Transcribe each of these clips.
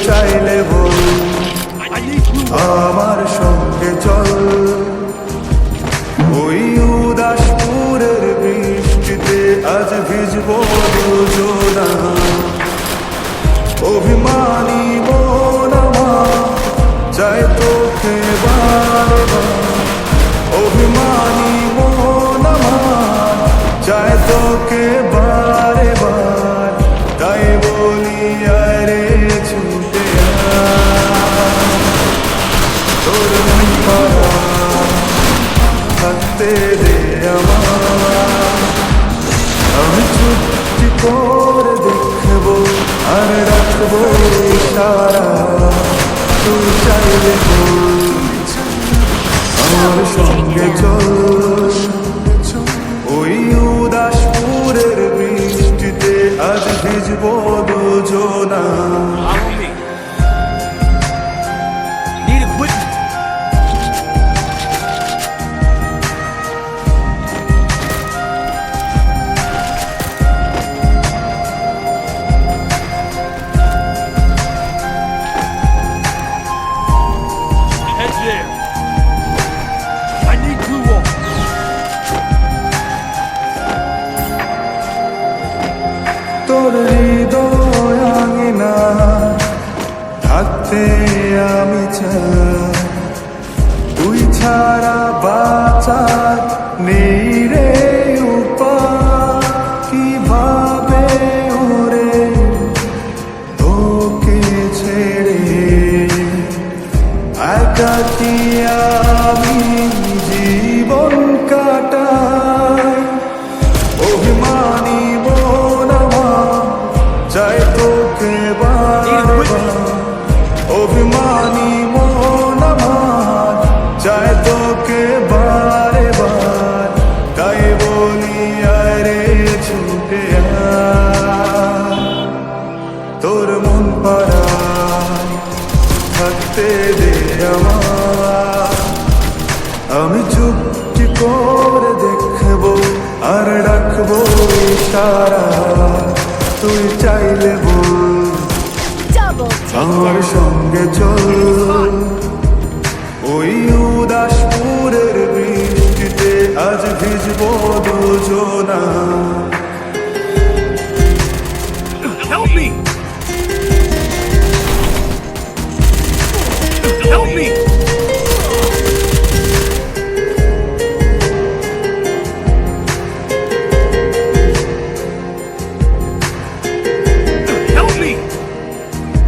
চাইলে বল, আমার সঙ্গে চল। ওই উদাসপুরের বৃষ্টিতে আজ ভিজবো দুজনা। অভিমানী মন আমার চাই তোকে বারে বার, অভিমানী মন আমার চাই তোকে বারে বার। তাই বলি আরে ছুটে আয়, তোর মন পাড়া থাকতে দে আমার। আমি চুপটি করে দেখবো আর রাখবো ইশারা, তুই চাইলে বল, আমার সঙ্গে চল। ওই উদাসপুরের বৃষ্টিতে আজ ভিজবো দুজনা। তোর হৃদয় আঙিনা থাকতে আমি চাই, তুই ছাড়া বাঁচার নেই রে উপায়। কিভাবে ওরে তোকে ছেড়ে একাকী আমি জীবন কাটাই। অভিমানী মন আমার চাই তোকে বারে বার, অভিমানী মন আমার চাই তোকে বারে বার। তাই বলি আরে ছুটে আয়, তোর মন পাড়ায় থাকতে দে আমার। আমি চুপটি করে দেখবো আর রাখবো ইশারা, তুই চাইলে বল, আমার সঙ্গে চল। ওই উদাসপুরের বৃষ্টিতে আজ ভিজবো দুজনা। Help me! Help me! Help me!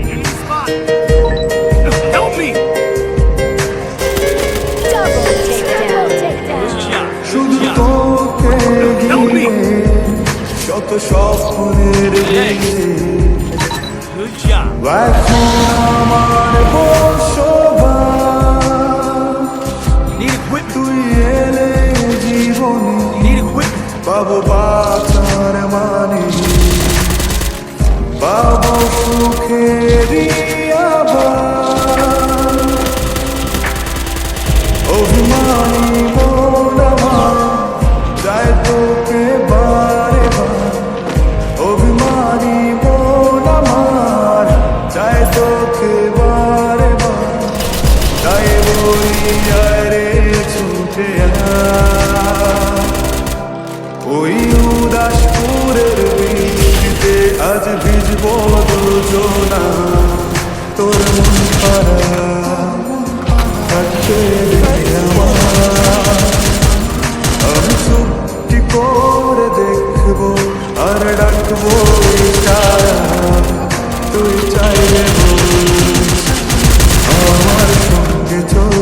Enemy spot! Help me! Good job. শুধু তোকে ঘিরে শত স্বপ্নের ভিড়ে Good job. এখন আমার বসবাস। Need equipment. তুই এলে জীবনে Need equipment. পাবো বাঁচার মানে, পাবো সুখেরই আবার। অভিমানী মন আমার চাই তোকে বারে বার, অভিমানী মন আমার চাই তোকে বারে বার। তাই বলি আরে ছুটে আয়, ওই উদাসপুরের বৃষ্টিতে আজ ভিজবো দুজনা। তোর মন পাড়া থাকতে দে আমার। আমি চুপটি করে দেখবো আর রাখবো ইশারা, তুই চাইলে বল, আমার সঙ্গে চল।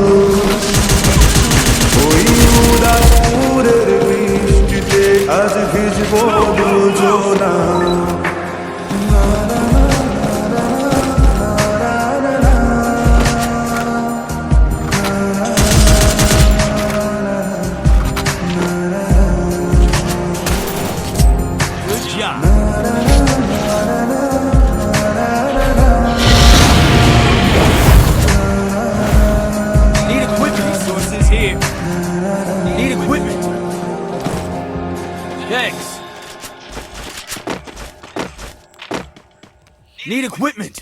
ওই উদাসপুরের বৃষ্টিতে আজ ভিজবো দুজনা। Good job. Need equipment. Resources here. Need equipment. Thanks. Need equipment.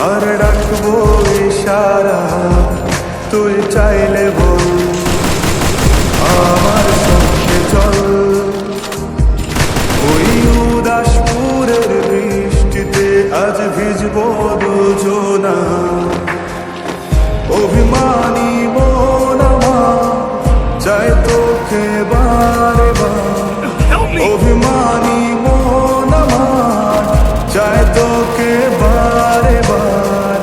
আর ডাকবো ইশারা তুই চাইলে বল আমার সঙ্গে চল ওই উদাসপুরের বৃষ্টিতে আজ ভিজবো দুজনা অভিমানী মন আমার চাই তোকে বারে বার Help me! অভিমানী মন আমার চাই তোকে বারে বার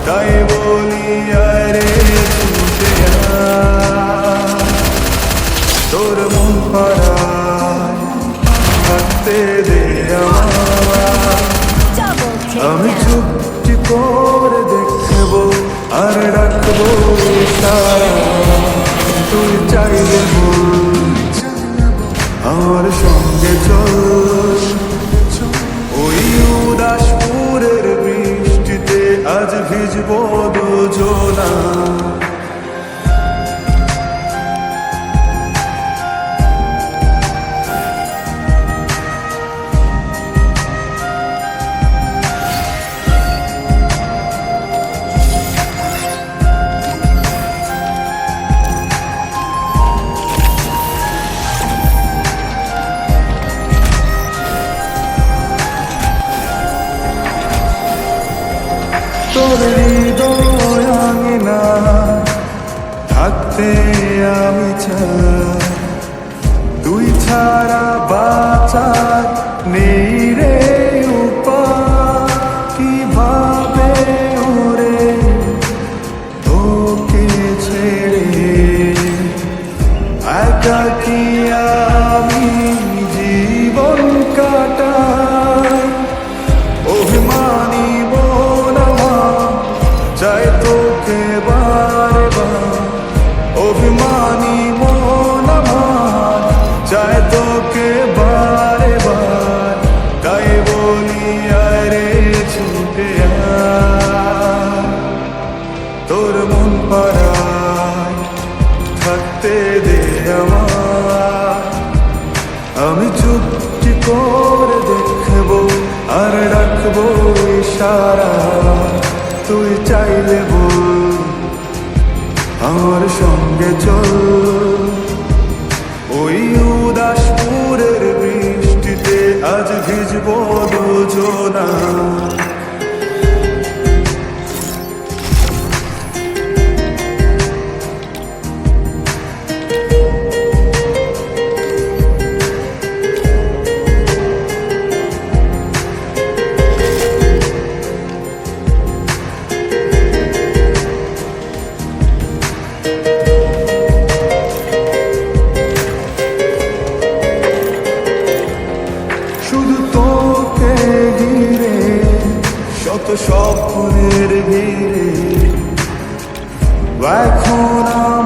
তাই বলি আরে ছুটে আয়। তোর মন পাড়ায় থাকতে দে আমার আমি চুপটি করে দেখবো আর ডাকবো ইশারা তুই চাইলে বল আমার সঙ্গে চল ওই উদাসপুরের বৃষ্টিতে আজ ভিজবো দুজনা তোর হৃদয় আঙিনা থাকতে আমি চাই তুই ছাড়া বাঁচার নেই রে উপায় কিভাবে ওরে তোকে ছেড়ে একাকী আমি জীবন কাটাই অভিমানী মন আমার চাই তোকে বারে বার অভিমানী মন আমার চাই তোকে বারে বার তাই বলি আরে ছুটে আয়। তোর মন পাড়ায় থাকতে দে আমার আমি চুপটি করে দেখবো আর ডাকবো ইশারা তুই চাইলে বল আমার সঙ্গে চল ওই উদাসপুরের বৃষ্টিতে আজ ভিজবো দুজনা শুধু তোকে ঘিরে শত স্বপ্নের ভিড়ে এখন